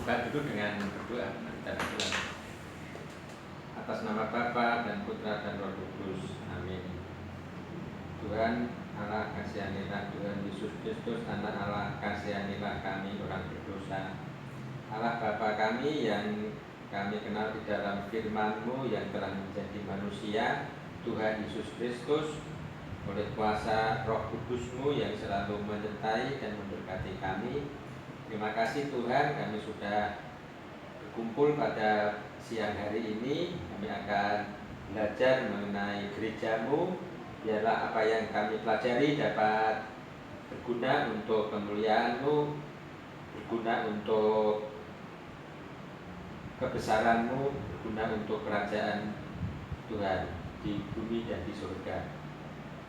Buka dulu dengan berdoa. Kita berdoa. Atas nama Bapa dan Putra dan Roh Kudus. Amin. Tuhan Allah, kasihanilah Tuhan Yesus Kristus, Anak Allah, kasihanilah kami orang berdosa. Allah Bapa kami yang kami kenal di dalam firman-Mu yang telah menjadi manusia, Tuhan Yesus Kristus, oleh kuasa Roh Kudus-Mu yang selalu menyertai dan memberkati kami. Terima kasih Tuhan, kami sudah berkumpul pada siang hari ini. Kami akan belajar mengenai gereja-Mu. Biarlah apa yang kami pelajari dapat berguna untuk kemuliaan-Mu, berguna untuk kebesaran-Mu, berguna untuk kerajaan Tuhan di bumi dan di surga.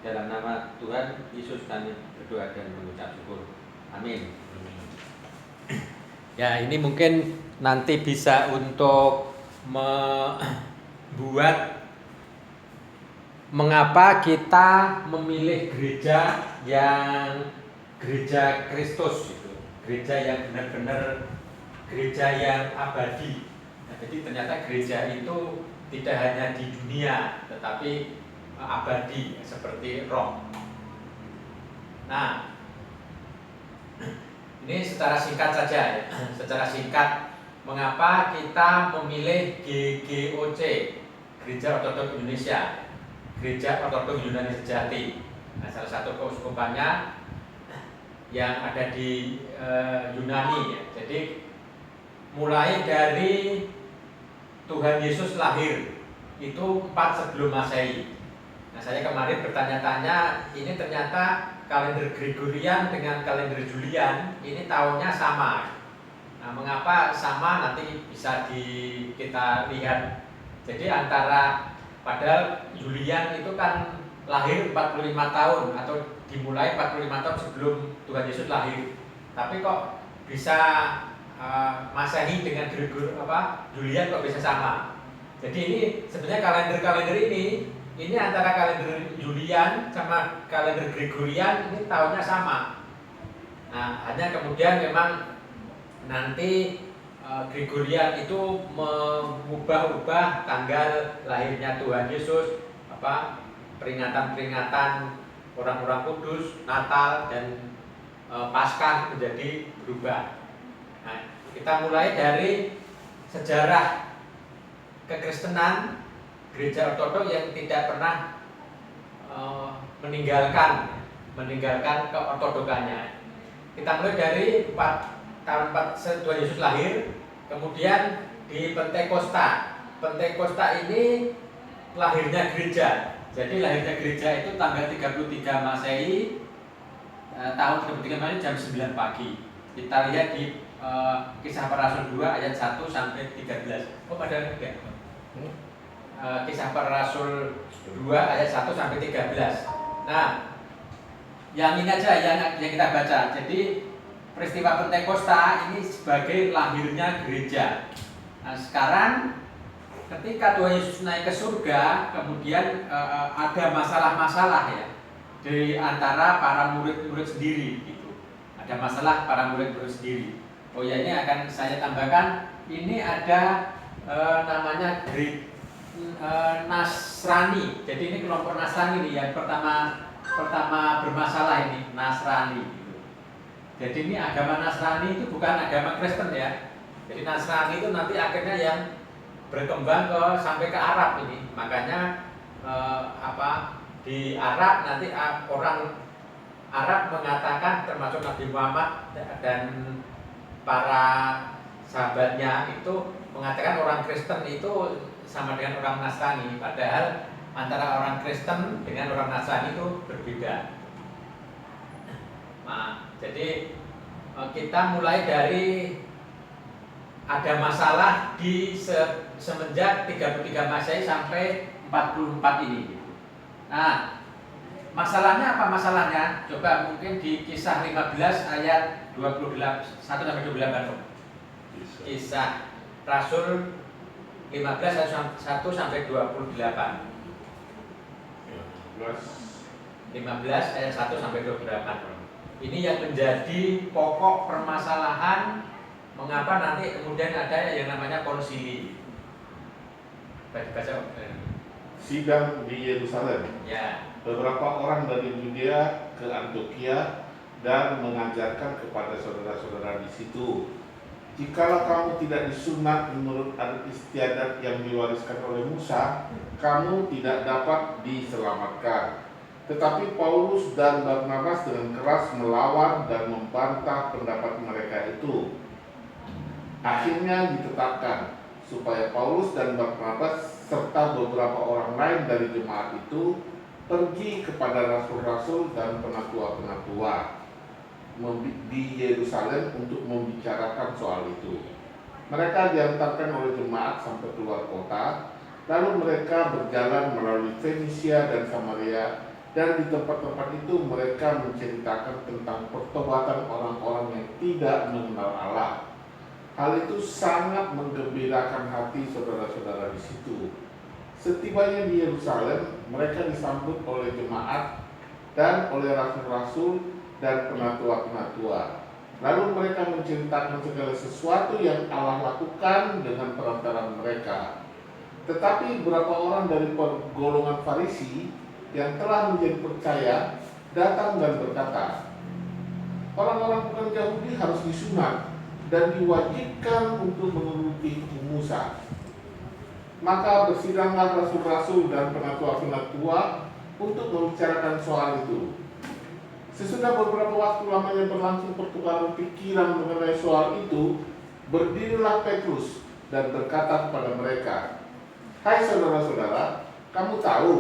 Dalam nama Tuhan Yesus kami berdoa dan mengucap syukur. Amin. Ya, ini mungkin nanti bisa untuk membuat mengapa kita memilih gereja yang gereja Kristus itu, gereja yang benar-benar gereja yang abadi. Nah, jadi ternyata gereja itu tidak hanya di dunia, tetapi abadi seperti Roh. Nah, ini secara singkat saja ya. Secara singkat, mengapa kita memilih GGOC, Gereja Ortodok Indonesia, Gereja Ortodok Yunani Sejati. Nah, salah satu keuskupannya yang ada di Yunani ya. Jadi mulai dari Tuhan Yesus lahir itu 4 sebelum Masehi. Nah, saya kemarin bertanya-tanya, ini ternyata kalender Gregorian dengan kalender Julian ini tahunnya sama. Nah, mengapa sama nanti bisa kita lihat. Jadi antara, padahal Julian itu kan lahir 45 tahun atau dimulai 45 tahun sebelum Tuhan Yesus lahir. Tapi kok bisa Masehi dengan Julian kok bisa sama. Jadi ini sebenarnya kalender-kalender ini antara kalender Julian sama kalender Gregorian ini tahunnya sama. Nah, hanya kemudian memang nanti Gregorian itu mengubah-ubah tanggal lahirnya Tuhan Yesus, peringatan-peringatan orang-orang kudus, Natal dan Paskah menjadi berubah. Nah, kita mulai dari sejarah kekristenan Gereja Ortodok yang tidak pernah meninggalkan keortodokannya. Kita mulai dari tahun 4 Tuhan Yesus lahir, kemudian di Pentakosta. Pentakosta ini lahirnya gereja. Jadi lahirnya gereja itu tanggal 33 Masehi, tahun 33 Masehi jam 9 pagi. Kita lihat di Kisah Para Rasul 2 ayat 1 sampai 13. Oh, padahal enggak. Kisah Para Rasul 2 ayat 1 sampai 13. Nah, yang ini aja yang kita baca. Jadi peristiwa Pentakosta ini sebagai lahirnya gereja. Nah, sekarang ketika Tuhan Yesus naik ke surga, kemudian ada masalah-masalah ya di antara para murid-murid sendiri gitu. Ada masalah para murid-murid sendiri. Oh ya, ini akan saya tambahkan, ini ada namanya Nasrani. Jadi ini kelompok Nasrani nih yang pertama bermasalah ini, Nasrani gitu. Jadi ini agama Nasrani itu bukan agama Kristen ya. Jadi Nasrani itu nanti akhirnya yang berkembang sampai ke Arab ini. Makanya di Arab nanti orang Arab mengatakan, termasuk Nabi Muhammad dan para sahabatnya itu mengatakan orang Kristen itu sama dengan orang Nasrani, padahal antara orang Kristen dengan orang Nasrani itu berbeda. Nah, jadi kita mulai dari ada masalah di semenjak 33 Masehi sampai 44 ini. Nah, masalahnya apa masalahnya? Coba mungkin di Kisah 15 ayat 1 sampai 28. Kisah Rasul 15 ayat 1 sampai 28. 15 ayat 1 sampai 28. Ini yang menjadi pokok permasalahan Mengapa nanti kemudian ada yang namanya konsili? Baca sidang di Yerusalem. ya. Beberapa orang dari Yudea ke Antioquia dan mengajarkan kepada saudara-saudara di situ, jikalau kamu tidak disunat menurut adat istiadat yang diwariskan oleh Musa, kamu tidak dapat diselamatkan. Tetapi Paulus dan Barnabas dengan keras melawan dan membantah pendapat mereka itu. Akhirnya ditetapkan supaya Paulus dan Barnabas serta beberapa orang lain dari jemaat itu pergi kepada rasul-rasul dan penatua-penatua di Yerusalem untuk membicarakan soal itu. Mereka diantarkan oleh jemaat sampai keluar kota, lalu mereka berjalan melalui Fenisia dan Samaria, dan di tempat-tempat itu mereka menceritakan tentang pertobatan orang-orang yang tidak mengenal Allah. Hal itu sangat menggembirakan hati saudara-saudara di situ. Setibanya di Yerusalem, mereka disambut oleh jemaat dan oleh rasul-rasul dan penatua-penatua. Lalu mereka menceritakan segala sesuatu yang Allah lakukan dengan perantaraan mereka. Tetapi beberapa orang dari golongan Farisi yang telah menjadi percaya datang dan berkata, orang-orang bukan Yahudi harus disunat dan diwajibkan untuk menuruti hukum Musa. Maka bersidanglah rasul-rasul dan penatua-penatua untuk membicarakan soal itu. Sesudah beberapa waktu lamanya berlangsung pertukaran pikiran mengenai soal itu, berdirilah Petrus dan berkata kepada mereka, hai saudara-saudara, kamu tahu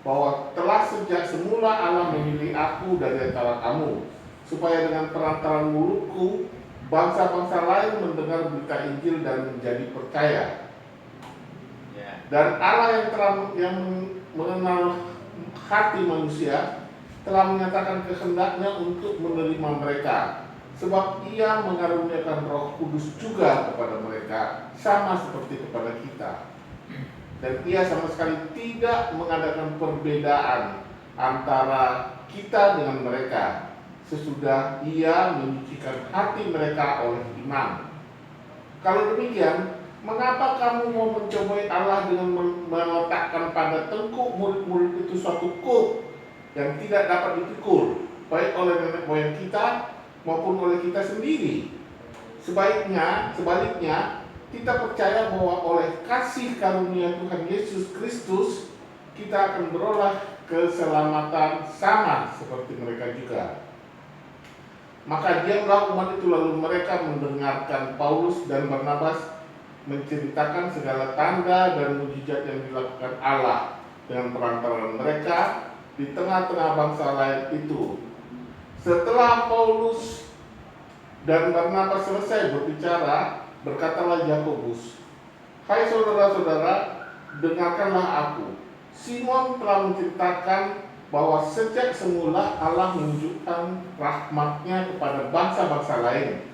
bahwa telah sejak semula Allah memilih aku dari antara kamu, supaya dengan perantaraan mulutku bangsa-bangsa lain mendengar berita Injil dan menjadi percaya. Dan Allah yang mengenal hati manusia telah menyatakan kehendaknya untuk menerima mereka, sebab Ia mengaruniakan Roh Kudus juga kepada mereka, sama seperti kepada kita. Dan Ia sama sekali tidak mengadakan perbedaan antara kita dengan mereka, sesudah Ia menyucikan hati mereka oleh iman. Kalau demikian, mengapa kamu mau mencobai Allah dengan meletakkan pada tengkuk murid-murid itu suatu kuk yang tidak dapat dipikul, baik oleh nenek moyang kita maupun oleh kita sendiri? Sebaliknya, kita percaya bahwa oleh kasih karunia Tuhan Yesus Kristus, kita akan beroleh keselamatan sama seperti mereka juga. Maka diamlah umat itu, lalu mereka mendengarkan Paulus dan Barnabas menceritakan segala tanda dan mujizat yang dilakukan Allah dengan perantaraan mereka di tengah-tengah bangsa lain itu. Setelah Paulus dan Barnabas selesai berbicara, berkatalah Yakobus, hai saudara-saudara, dengarkanlah aku. Simon telah menceritakan bahwa sejak semula Allah menunjukkan rahmat-Nya kepada bangsa-bangsa lain,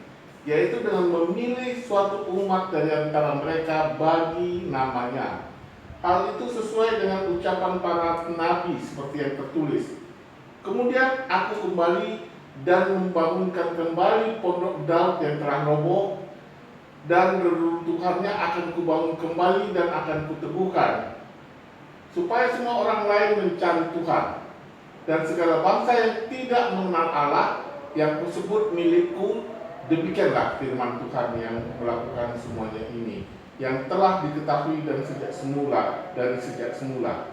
yaitu dengan memilih suatu umat dari antara mereka bagi namanya. Hal itu sesuai dengan ucapan para nabi seperti yang tertulis. Kemudian aku kembali dan membangunkan kembali pondok Daud yang telah roboh, dan reruntuhannya akan kubangun kembali dan akan kuteguhkan, supaya semua orang lain mencari Tuhan, dan segala bangsa yang tidak mengenal Allah yang kusebut milikku. Demikianlah firman Tuhan yang melakukan semuanya ini, yang telah diketahui dari sejak semula.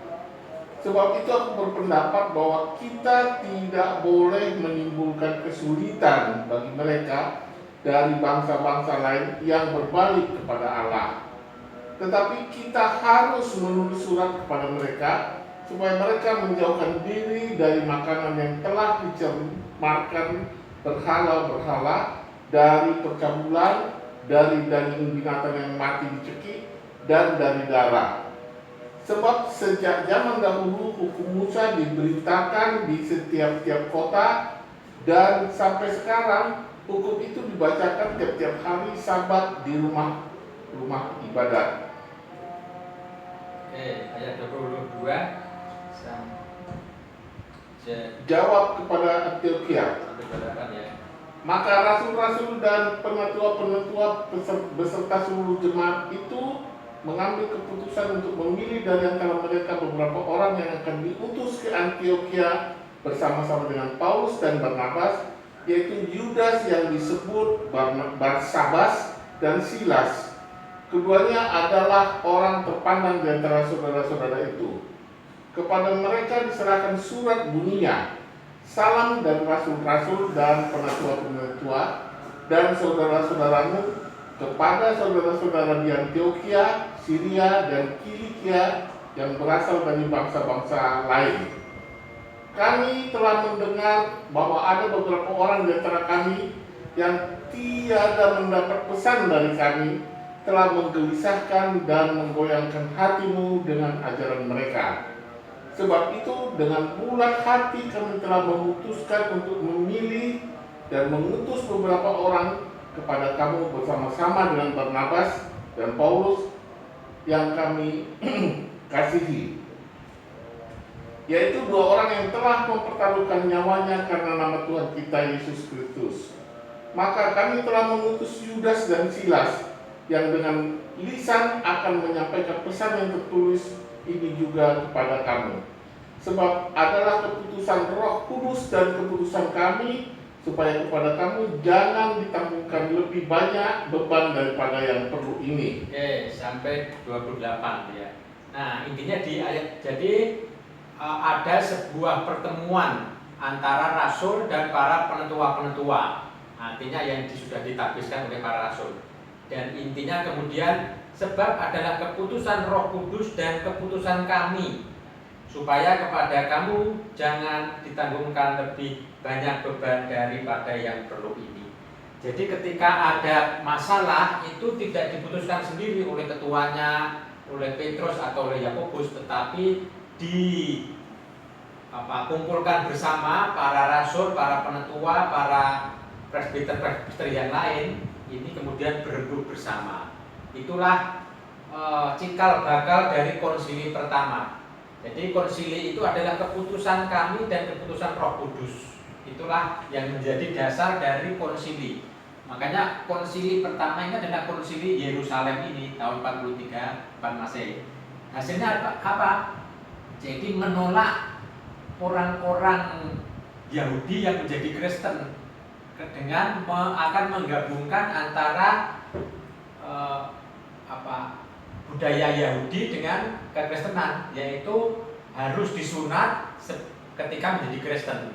Sebab itu aku berpendapat bahwa kita tidak boleh menimbulkan kesulitan bagi mereka dari bangsa-bangsa lain yang berbalik kepada Allah. Tetapi kita harus menulis surat kepada mereka supaya mereka menjauhkan diri dari makanan yang telah dicemarkan berhala-berhala, dari percabulan, dari daging binatang yang mati dicekik, dan dari darah. Sebab sejak zaman dahulu hukum Musa diberitakan di setiap-tiap kota, dan sampai sekarang hukum itu dibacakan tiap-tiap hari Sabat di rumah ibadat. Ayat 22. Jawab kepada Antioquia, Maka rasul-rasul dan penatua-penatua beserta seluruh jemaat itu mengambil keputusan untuk memilih dari antara mereka beberapa orang yang akan diutus ke Antiokhia bersama-sama dengan Paulus dan Barnabas, yaitu Yudas yang disebut Barsabas dan Silas. Keduanya adalah orang terpandang di antara saudara-saudara itu. Kepada mereka diserahkan surat bunyinya, salam dari rasul-rasul dan penatua-penatua dan saudara-saudaramu kepada saudara-saudara di Antiokhia, Syria, dan Kilikia yang berasal dari bangsa-bangsa lain. Kami telah mendengar bahwa ada beberapa orang di antara kami yang tiada mendapat pesan dari kami, telah menggelisahkan dan menggoyangkan hatimu dengan ajaran mereka. Sebab itu dengan bulat hati kami telah memutuskan untuk memilih dan mengutus beberapa orang kepada kamu bersama-sama dengan Barnabas dan Paulus yang kami kasihi, yaitu dua orang yang telah mempertaruhkan nyawanya karena nama Tuhan kita Yesus Kristus. Maka kami telah mengutus Yudas dan Silas yang dengan lisan akan menyampaikan pesan yang tertulis ini juga kepada kamu. Sebab adalah keputusan Roh Kudus dan keputusan kami supaya kepada kamu jangan ditanggungkan lebih banyak beban daripada yang perlu ini. Oke, sampai 28 ya. Nah, intinya di ayat, jadi ada sebuah pertemuan antara rasul dan para penetua-penetua. Artinya yang sudah ditabiskan oleh para rasul. Dan intinya kemudian sebab adalah keputusan Roh Kudus dan keputusan kami supaya kepada kamu jangan ditanggungkan lebih banyak beban daripada yang perlu ini. Jadi ketika ada masalah itu tidak diputuskan sendiri oleh ketuanya, oleh Petrus atau oleh Yakobus, tetapi kumpulkan bersama para rasul, para penetua, para presbiter yang lain, ini kemudian berembuk bersama. Itulah cikal bakal dari konsili pertama. Jadi konsili itu adalah keputusan kami dan keputusan Roh Kudus. Itulah yang menjadi dasar dari konsili. Makanya konsili pertama ini adalah konsili Yerusalem ini tahun 43 Masehi. Hasilnya apa? Jadi menolak orang-orang Yahudi yang menjadi Kristen dengan akan menggabungkan antara budaya Yahudi dengan kekristenan, yaitu harus disunat ketika menjadi Kristen.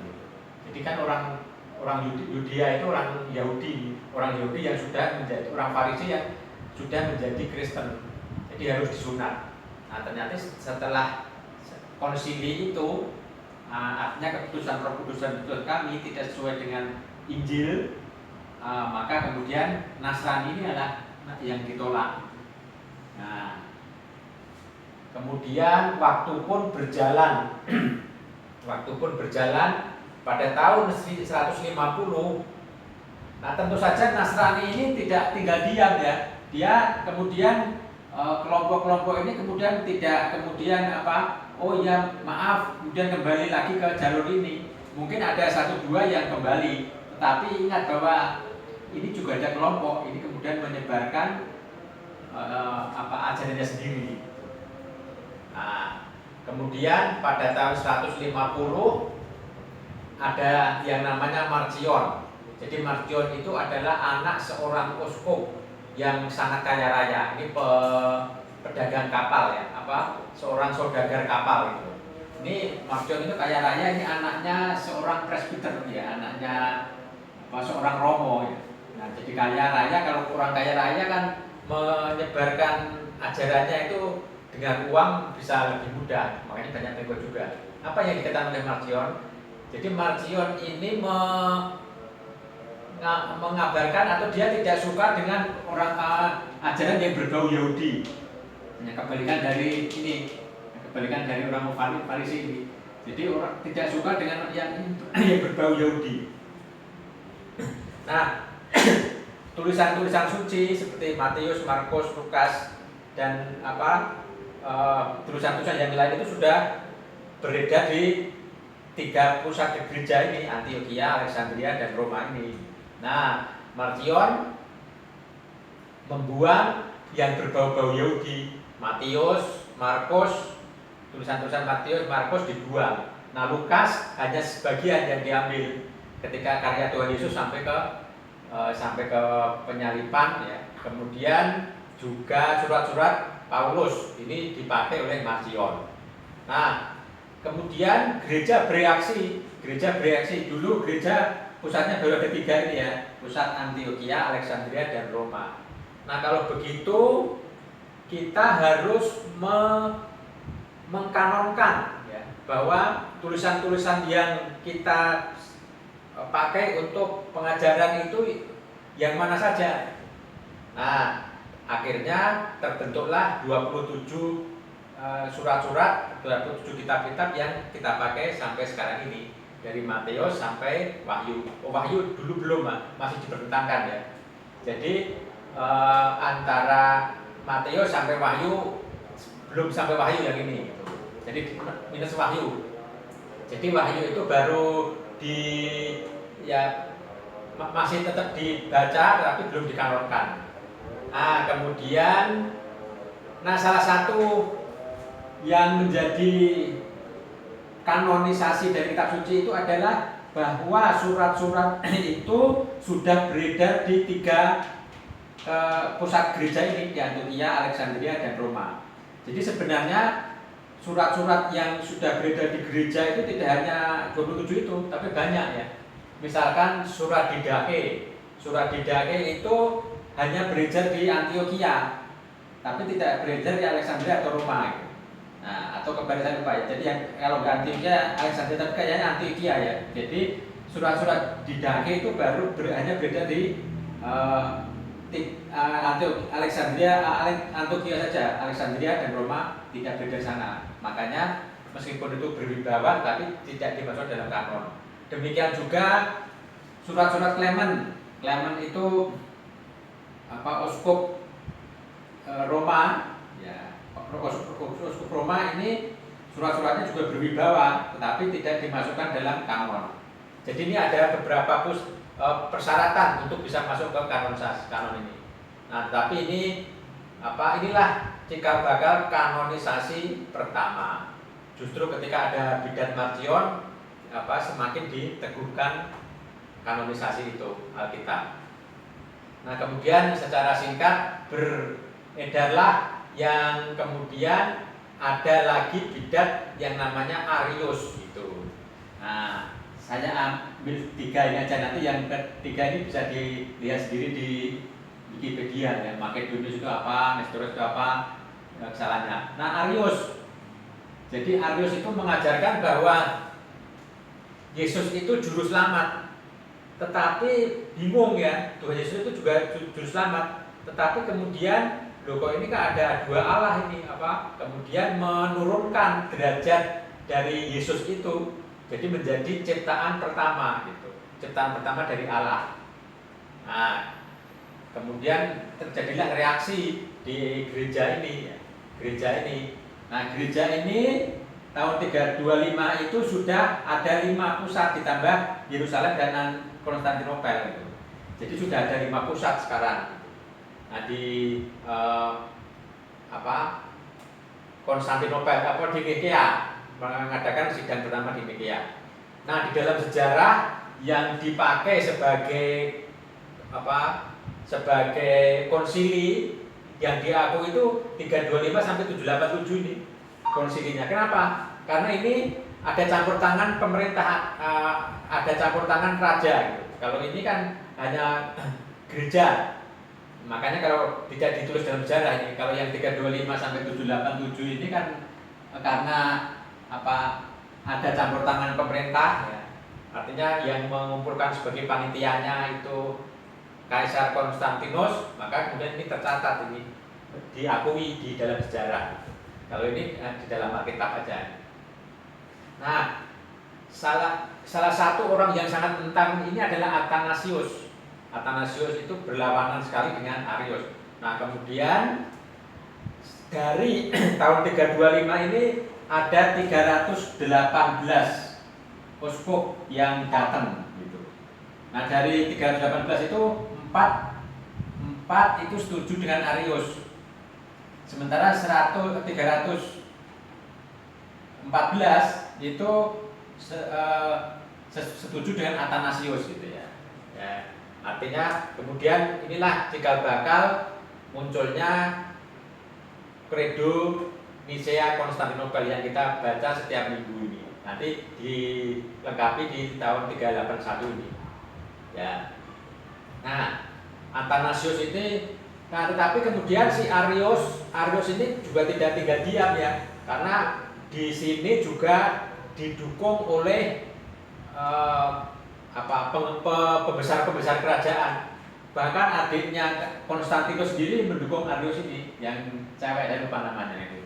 Jadi kan orang Yudea itu orang Yahudi yang sudah menjadi orang Farisi yang sudah menjadi Kristen, jadi harus disunat. Nah, ternyata setelah konsili itu, artinya keputusan Roh Kudus dan keputusan kami tidak sesuai dengan Injil, maka kemudian Nasrani ini adalah yang ditolak. Nah, kemudian waktu pun berjalan pada tahun 150. Nah, tentu saja Nasrani ini tidak tinggal diam ya. Dia kemudian kelompok-kelompok ini kemudian tidak kemudian kembali lagi ke jalur ini. Mungkin ada 1-2 yang kembali, tetapi ingat bahwa ini juga ada kelompok ini kemudian menyebarkan ajarannya sendiri. Nah, kemudian pada tahun 150 ada yang namanya Marcion. Jadi Marcion itu adalah anak seorang uskup yang sangat kaya raya. Ini pedagang kapal ya, seorang saudagar kapal itu. Ini Marcion itu kaya raya, ini anaknya seorang presbiter ya, anaknya seorang romo ya. Nah, jadi kaya raya, kalau orang kaya raya kan menyebarkan ajarannya itu dengan uang bisa lebih mudah, makanya banyak pengikut juga. Apa yang dikatakan oleh Marcion? Jadi Marcion ini mengabarkan atau dia tidak suka dengan orang ajaran yang berbau Yahudi. Kebalikan dari orang Farisi ini. Jadi orang tidak suka dengan yang berbau Yahudi. Nah, tulisan-tulisan suci seperti Matius, Markus, Lukas dan tulisan-tulisan yang lain itu sudah beredar di 3 pusat gereja ini, Antiokhia, Alexandria dan Roma ini. Nah, Marcion membuang yang berbau-bau Yahudi, Matius, Markus, tulisan-tulisan Matius, Markus dibuang. Nah, Lukas hanya sebagian yang diambil ketika karya Tuhan Yesus sampai ke penyalipan ya. Kemudian juga surat-surat Paulus ini dipakai oleh Marcion. Nah, kemudian gereja bereaksi dulu. Gereja pusatnya baru ada 3 ini ya, pusat Antioquia, Alexandria, dan Roma. Nah, kalau begitu kita harus mengkanonkan ya, bahwa tulisan-tulisan yang kita pakai untuk pengajaran itu yang mana saja. Nah, akhirnya terbentuklah 27 surat-surat, 27 kitab-kitab yang kita pakai sampai sekarang ini, dari Matius sampai Wahyu. Wahyu dulu belum, masih dipertentangkan ya. Jadi antara Matius sampai Wahyu, belum sampai Wahyu yang ini gitu. Jadi minus Wahyu. Jadi Wahyu itu baru masih tetap dibaca tapi belum dikanonkan. Nah, kemudian salah satu yang menjadi kanonisasi dari kitab suci itu adalah bahwa surat-surat itu sudah beredar di 3 pusat gereja ini, di Antioquia, Alexandria, dan Roma. Jadi sebenarnya surat-surat yang sudah beredar di gereja itu tidak hanya 27 itu, tapi banyak ya. Misalkan surat Didache itu hanya beredar di Antioquia, tapi tidak beredar di Alexandria atau Roma gitu. Nah, atau kebalikan lupa ya. Jadi yang kalau nggak Antioquia, Alexandria, tapi kayaknya Antioquia ya. Jadi surat-surat Didache itu hanya beredar di Antioquia saja. Alexandria dan Roma tidak beredar sana. Makanya meskipun itu berwibawa tapi tidak dimasukkan dalam kanon. Demikian juga surat-surat Clement itu uskup Roma ya. Uskup Roma ini surat-suratnya juga berwibawa tetapi tidak dimasukkan dalam kanon. Jadi ini ada beberapa persyaratan untuk bisa masuk ke kanon ini. Nah, tapi inilah cikal bakal kanonisasi pertama. Justru ketika ada bidat Marcion, semakin diteguhkan kanonisasi itu Alkitab. Nah, kemudian secara singkat beredarlah yang kemudian ada lagi bidat yang namanya Arius gitu. Nah, saya ambil 3 ini aja, nanti yang ketiga ini bisa dilihat sendiri di Wikipedia ya. Makedonius itu apa, Nestorius itu apa, kesalahannya. Nah, Arius. Jadi Arius itu mengajarkan bahwa Yesus itu juru selamat. Tetapi bingung ya, Tuhan Yesus itu juga juru selamat. Tetapi kemudian kok ini kan ada 2 Allah ini kemudian menurunkan derajat dari Yesus itu. Jadi menjadi ciptaan pertama gitu. Ciptaan pertama dari Allah. Nah, kemudian terjadilah reaksi di gereja ini. Nah, gereja ini tahun 325 itu sudah ada 5 pusat ditambah Yerusalem dan Konstantinopel gitu. Jadi sudah ada 5 pusat sekarang. Nah, di Konstantinopel di Nikea mengadakan sidang pertama di Nikea. Nah, di dalam sejarah yang dipakai sebagai konsili yang diakui itu 325 sampai 787 ini konsilinya. Kenapa? Karena ini ada campur tangan pemerintah, ada campur tangan raja gitu. Kalau ini kan hanya gereja. Makanya kalau tidak ditulis dalam sejarah ini, kalau yang 325 sampai 787 ini kan karena ada campur tangan pemerintah ya. Artinya yang mengumpulkan sebagai panitianya itu Kaisar Konstantinus, maka kemudian ini tercatat, ini diakui di dalam sejarah. Kalau ini di dalam Alkitab aja. Nah, salah satu orang yang sangat tentang ini adalah Athanasius. Athanasius itu berlawanan sekali dengan Arius. Nah, kemudian dari tahun 325 ini ada 318 uskup yang datang gitu. Nah dari 318 itu 4 itu setuju dengan Arius. Sementara 314 itu setuju dengan Athanasius gitu ya. Artinya kemudian inilah cikal bakal munculnya Credo Nicea Konstantinopel yang kita baca setiap minggu ini. Nanti dilengkapi di tahun 381 ini. Ya. Nah, Athanasius ini, nah tetapi kemudian si Arius ini juga tidak tinggal diam ya, karena di sini juga didukung oleh pembesar-pembesar kerajaan. Bahkan adiknya Konstantinus sendiri mendukung Arius ini, yang cewek, saya lupa namanya itu.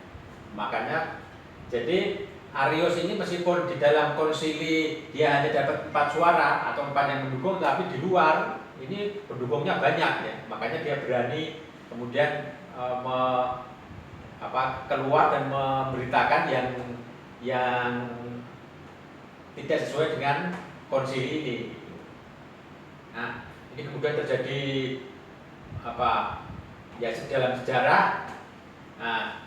Makanya jadi Arius ini meskipun di dalam konsili dia hanya dapat 4 suara atau 4 yang mendukung, tapi di luar ini pendukungnya banyak ya. Makanya dia berani kemudian keluar dan memberitakan yang tidak sesuai dengan konsili ini. Nah, ini kemudian terjadi dalam sejarah. Nah,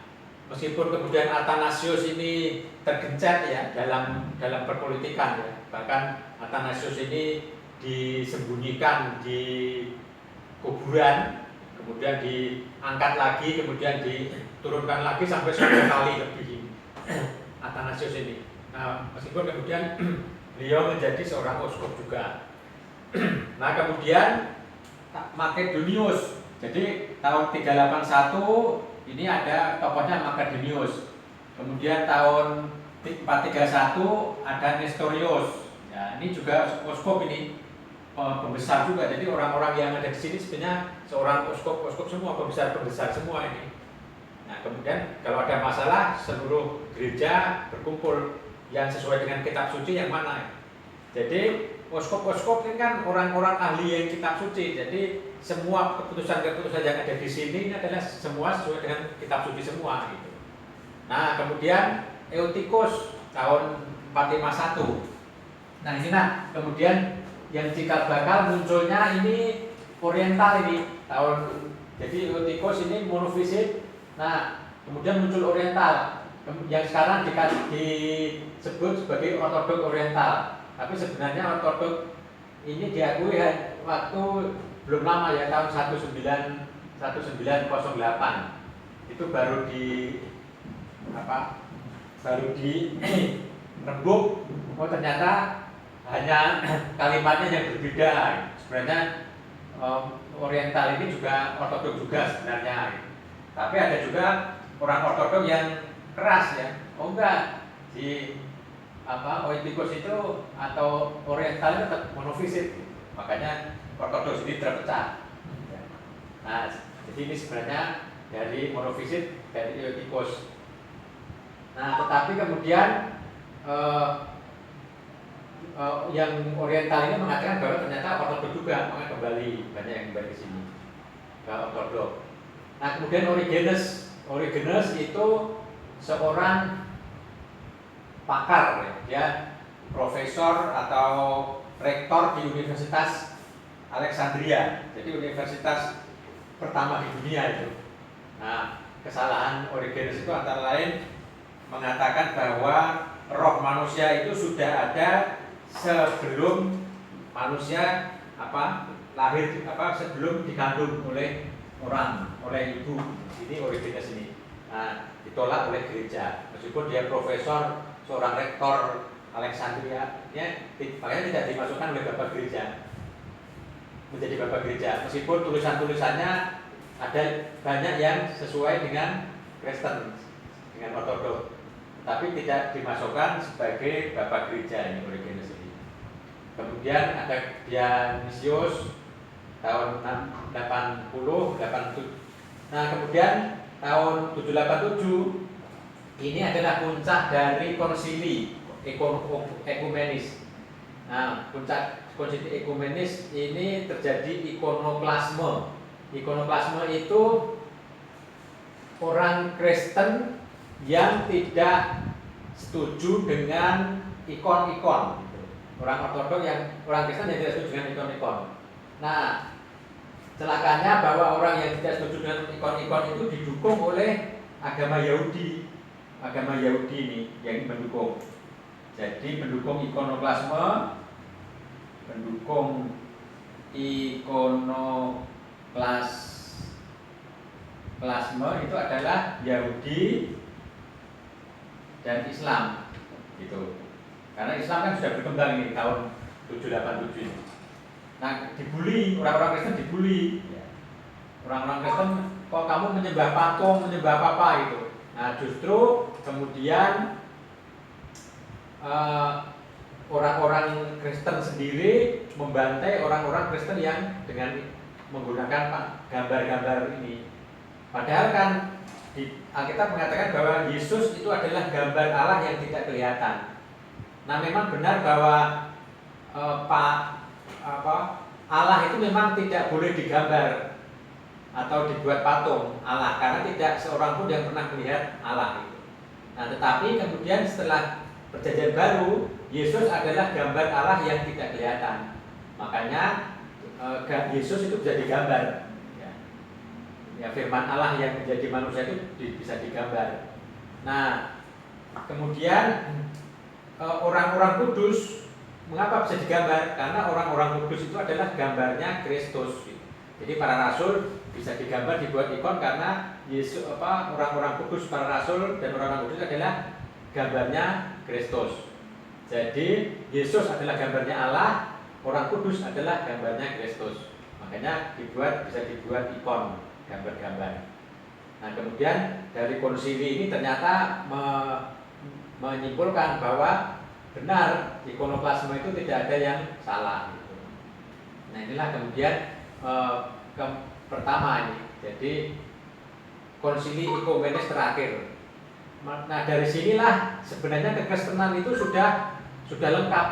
meskipun kemudian Athanasius ini tergencet ya dalam perpolitikan ya, bahkan Athanasius ini disembunyikan di kuburan, kemudian diangkat lagi, kemudian diturunkan lagi sampai 10 kali lebih Athanasius ini. Nah, meskipun kemudian beliau menjadi seorang uskup juga. Nah, kemudian Macedonius. Jadi tahun 381 ini ada tokohnya Macedonius. Kemudian tahun 431 ada Nestorius. Ya, ini juga uskup ini pembesar juga. Jadi orang-orang yang ada di sini sebenarnya seorang uskup semua, pembesar semua ini. Nah, kemudian kalau ada masalah seluruh gereja berkumpul, yang sesuai dengan kitab suci yang mana. Jadi uskup ini kan orang-orang ahli yang kitab suci. Jadi semua keputusan-keputusan yang ada di sini ini adalah semua sesuai dengan kitab suci semua gitu. Nah, kemudian Eutychus tahun 451. Nah, ini kemudian yang cikal bakal munculnya ini Oriental ini tahun. Jadi Eutychus ini monofisit. Nah, kemudian muncul Oriental yang sekarang disebut sebagai Ortodok Oriental. Tapi sebenarnya Ortodok ini diakui waktu belum lama ya, tahun 1908 itu baru dirembuk. Oh, ternyata hanya kalimatnya yang berbeda. Sebenarnya Oriental ini juga Ortodok juga sebenarnya. Tapi ada juga orang Ortodok yang keras ya. Oh enggak, Eutychus itu atau Oriental itu tetap monofisit, makanya Ortodoks ini terpecah. Nah, jadi ini sebenarnya dari monofisit dari Eutychus. Nah, tetapi kemudian yang Oriental ini mengatakan bahwa ternyata Ortodoks juga, maka kembali banyak yang kembali ke sini ke Ortodoks. Nah, kemudian Origenes itu seorang pakar ya, dia profesor atau rektor di Universitas Alexandria. Jadi universitas pertama di dunia itu. Nah, kesalahan Origenes itu antara lain mengatakan bahwa roh manusia itu sudah ada sebelum manusia lahir, sebelum dikandung oleh ibu. Ini Origenes ini. Nah, ditolak oleh gereja. Meskipun dia profesor, seorang rektor Alexandria, makanya tidak dimasukkan oleh bapak gereja menjadi bapak gereja. Meskipun tulisan-tulisannya ada banyak yang sesuai dengan Kristen, dengan Ortodok, tapi tidak dimasukkan sebagai bapak gereja ini Origenes ini. Kemudian ada Dionysius tahun 87. Nah, kemudian tahun 787 ini adalah puncak dari konsili ekumenis. Nah, puncak konsili ekumenis ini terjadi ikonoklasme. Ikonoklasme itu orang Kristen yang tidak setuju dengan ikon-ikon. orang Ortodok orang Kristen yang tidak setuju dengan ikon-ikon. Nah, celakanya bahwa orang yang tidak setuju dengan ikon-ikon itu didukung oleh agama Yahudi. Agama Yahudi ini yang mendukung. Jadi pendukung ikonoklasme itu adalah Yahudi dan Islam gitu. Karena Islam kan sudah berkembang ini tahun 787 ini. Nah, dibully, orang-orang Kristen dibully. Orang-orang Kristen, kok kamu menyembah patung, menyembah apa itu. Nah, justru kemudian orang-orang Kristen sendiri membantai orang-orang Kristen yang dengan menggunakan gambar-gambar ini. Padahal kan di Alkitab mengatakan bahwa Yesus itu adalah gambar Allah yang tidak kelihatan. Nah, memang benar bahwa Allah itu memang tidak boleh digambar atau dibuat patung Allah, karena tidak seorang pun yang pernah melihat Allah itu. Nah, tetapi kemudian setelah Perjanjian Baru, Yesus adalah gambar Allah yang tidak kelihatan. Makanya Yesus itu bisa digambar. Ya, firman Allah yang menjadi manusia itu bisa digambar. Nah, kemudian orang-orang kudus, mengapa bisa digambar? Karena orang-orang kudus itu adalah gambarnya Kristus. Jadi para rasul bisa digambar, dibuat ikon karena Yesus orang-orang kudus, para rasul dan orang-orang kudus adalah gambarnya Kristus. Jadi Yesus adalah gambarnya Allah, orang kudus adalah gambarnya Kristus. Makanya bisa dibuat ikon, gambar-gambar. Nah, kemudian dari konsili ini ternyata menyimpulkan bahwa benar ikonoklasme itu tidak ada yang salah. Nah, inilah kemudian pertama ini. Jadi konsili ekumenis terakhir. Nah, dari sinilah sebenarnya kekristenan itu sudah lengkap.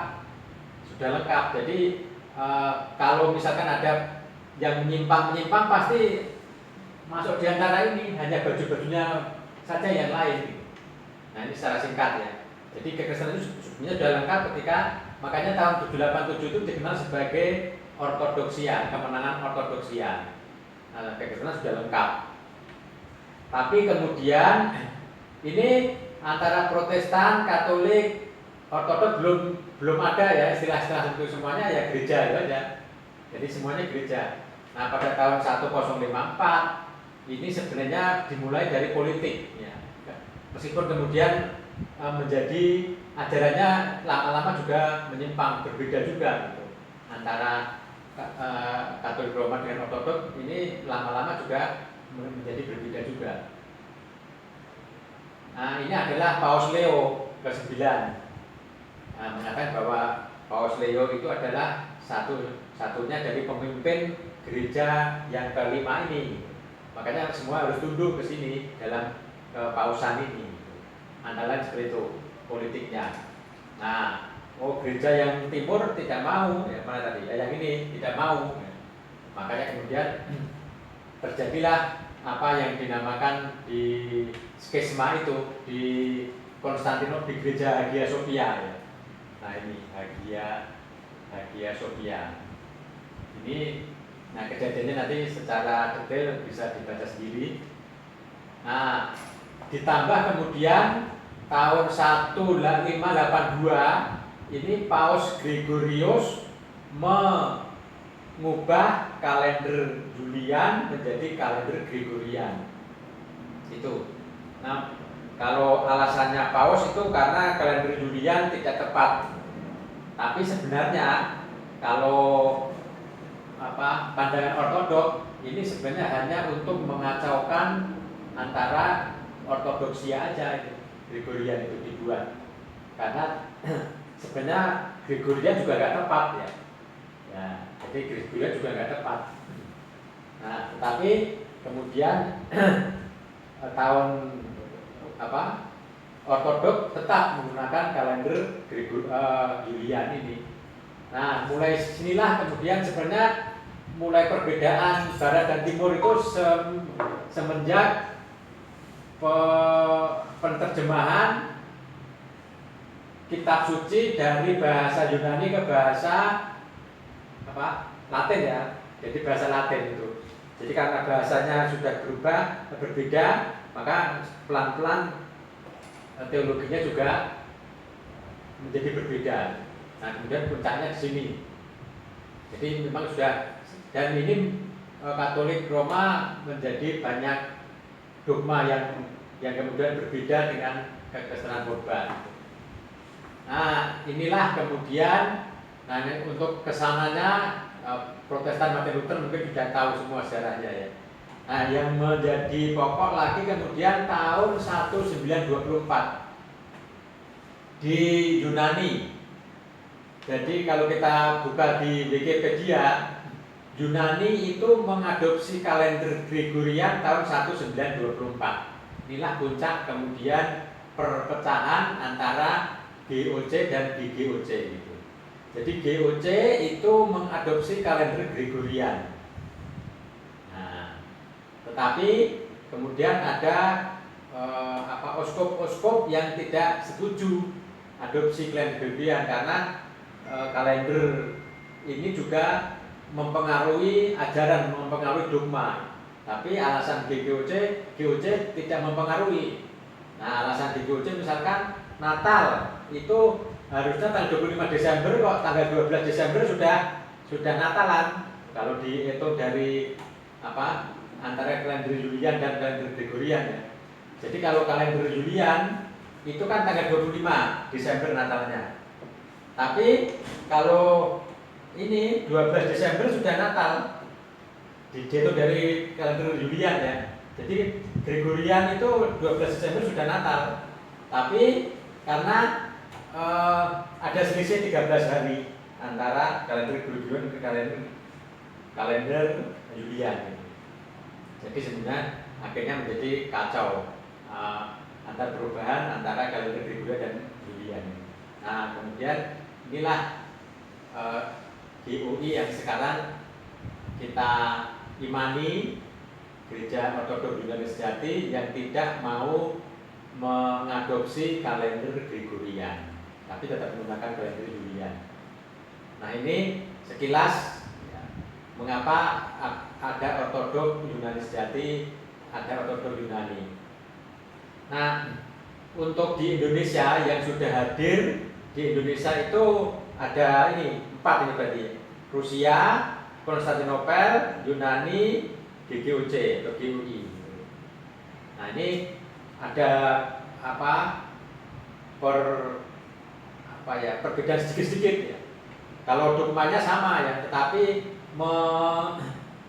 Sudah lengkap. Jadi kalau misalkan ada yang menyimpang pasti masuk di antara ini, hanya baju-bajunya saja yang lain. Nah, ini secara singkat ya. Jadi kekristenan itu sebenarnya sudah lengkap ketika makanya tahun 787 itu dikenal sebagai ortodoksia, kemenangan ortodoksia. Nah, kekristenan sudah lengkap. Tapi kemudian ini antara Protestan, Katolik, Ortodok belum ada ya istilah-istilah itu, semuanya ya gereja itu aja. Jadi semuanya gereja. Nah, pada tahun 1054 ini sebenarnya dimulai dari politik ya. Meskipun kemudian menjadi ajarannya lama-lama juga menyimpang, berbeda juga gitu. Antara Katolik Roma dengan Ortodok ini lama-lama juga menjadi berbeda juga. Nah, ini adalah Paus Leo ke-9. Nah, mengatakan bahwa Paus Leo itu adalah satunya dari pemimpin gereja yang kelima ini. Makanya semua harus tunduk ke sini dalam kepausan ini. Antara lain seperti itu politiknya. Nah, gereja yang timur tidak mau, ya mana tadi? Yang ini tidak mau. Ya. Makanya kemudian terjadilah apa yang dinamakan di skisma itu di Konstantinopel, di gereja Hagia Sophia ya. Nah, ini Hagia Sophia. Ini kejadiannya nanti secara detail bisa dibaca sendiri. Nah, ditambah kemudian tahun 1582 ini Paus Gregorius mengubah kalender Julian menjadi kalender Gregorian. Itu. Nah, kalau alasannya Paus itu karena kalender Julian tidak tepat. Tapi sebenarnya kalau pandangan Ortodok ini sebenarnya hanya untuk mengacaukan antara ortodoksia aja itu. Gregorian itu dibuat karena sebenarnya Gregorian juga nggak tepat ya. Jadi Gregorian juga nggak tepat. Nah, tetapi kemudian tahun Ortodok tetap menggunakan kalender Julian ini. Nah, mulai sinilah kemudian sebenarnya mulai perbedaan barat dan timur itu semenjak penerjemahan kitab suci dari bahasa Yunani ke bahasa Latin ya. Jadi bahasa Latin itu. Jadi karena bahasanya sudah berubah, berbeda, maka pelan-pelan teologinya juga menjadi berbeda. Nah, kemudian puncaknya di sini. Jadi memang sudah, dan ini Katolik Roma menjadi banyak dogma yang kemudian berbeda dengan kekristenan purba. Nah, inilah kemudian, nah untuk kesananya Protestan Martin Luther mungkin sudah tahu semua sejarahnya ya. Nah, yang menjadi pokok lagi kemudian tahun 1924 di Yunani. Jadi kalau kita buka di Wikipedia, Yunani itu mengadopsi kalender Gregorian tahun 1924. Inilah puncak kemudian perpecahan antara GOC dan BGOC gitu. Jadi GOC itu mengadopsi kalender Gregorian. Nah, tetapi kemudian ada oskop-oskop yang tidak setuju adopsi kalender Gregorian karena kalender ini juga mempengaruhi ajaran, mempengaruhi dogma. Tapi alasan GOC tidak mempengaruhi. Nah, alasan GOC misalkan Natal itu harusnya tanggal 25 Desember kok tanggal 12 Desember sudah Natalan. Kalau dihitung dari antara kalender Julian dan kalender Gregorian ya. Jadi kalau kalender Julian itu kan tanggal 25 Desember Natalnya. Tapi kalau ini 12 Desember sudah Natal. Dihitung dari kalender Julian ya. Jadi Gregorian itu 12 Desember sudah Natal. Tapi karena ada selisih 13 hari antara kalender Gregorian ke kalender Julian. Jadi sebenarnya akhirnya menjadi kacau antar perubahan antara kalender Gregorian dan Julian. Nah, kemudian inilah GOI yang sekarang kita imani, Gereja Ortodoks Yunani Sejati yang tidak mau mengadopsi kalender Gregorian, tapi tetap menggunakan kalender Julian. Nah, ini sekilas ya, mengapa ada Ortodoks Yunani Sejati, ada Ortodoks Yunani. Nah, untuk di Indonesia yang sudah hadir di Indonesia itu ada 4 ini berarti: Rusia, Konstantinopel, Yunani, GGOC atau GUI. Nah, ini ada perbedaan sedikit-sedikit ya. Kalau dogmanya sama ya, tetapi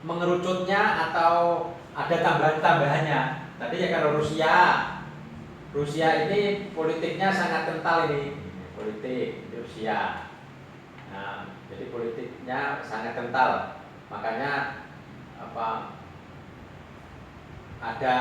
mengerucutnya atau ada tambahan-tambahannya. Tadi ya kalau Rusia ini politiknya sangat kental ini, politik Rusia. Nah, jadi politiknya sangat kental, makanya ada